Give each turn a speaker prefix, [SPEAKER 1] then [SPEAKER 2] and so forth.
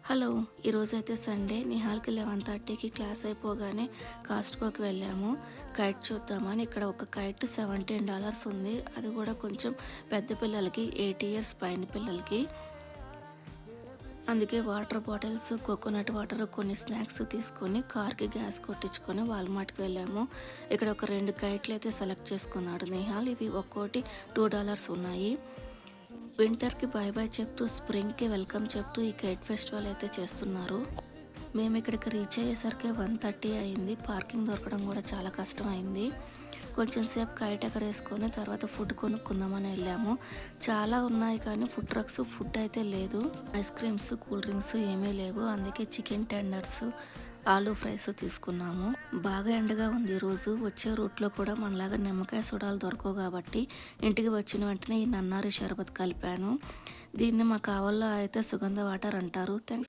[SPEAKER 1] Hello! ఈరోజైతే Sunday. నిహాల్‌కి 11:30కి class అయిపోగానే కాస్ట్‌కోకి వెళ్ళాము. కైట్ చూద్దామని. ఇక్కడ ఒక కైట్ $17 ఉంది. అది కూడా కొంచెం పెద్ద పిల్లలకి, 8 ఇయర్స్ పైన పిల్లలకి. అందుకే వాటర్ బాటిల్స్, కోకోనట్ వాటర్, కొన్ని స్నాక్స్ తీసుకొని కార్‌కి గ్యాస్ కొట్టించుకొని వాల్మార్ట్‌కి వెళ్ళాము. ఇక్కడ ఒక 2 కైట్లు అయితే సెలెక్ట్ చేసుకున్నాడు నిహాల్. ఇవి ఒక్కోటి $2 ఉన్నాయి. వింటర్కి బై బై చెప్తూ, స్ప్రింగ్కి వెల్కమ్ చెప్తూ ఈ కైట్ ఫెస్టివల్ అయితే చేస్తున్నారు. మేము ఇక్కడికి రీచ్ అయ్యేసరికి 1:30 అయింది. పార్కింగ్ దొరకడం కూడా చాలా కష్టమైంది. కొంచెం సేపు కైట్ ఎగరేసుకొని తర్వాత ఫుడ్ కొనుక్కుందామని వెళ్ళాము. చాలా ఉన్నాయి కానీ ఫుడ్ ట్రక్స్ ఫుడ్ అయితే లేదు. ఐస్ క్రీమ్స్, కూల్ డ్రింక్స్ ఏమీ లేవు. అందుకే చికెన్ టెండర్స్, ఆలూ ఫ్రైస్ తీసుకున్నాము. బాగా ఎండగా ఉంది ఈరోజు. వచ్చే రూట్లో కూడా మనలాగా నిమ్మకాయ సోడాలు దొరకవు కాబట్టి ఇంటికి వచ్చిన వెంటనే ఈ నన్నారి షర్బత్ కలిపాను. దీన్ని మా కావల్లో అయితే సుగంధ వాటర్ అంటారు. థ్యాంక్స్.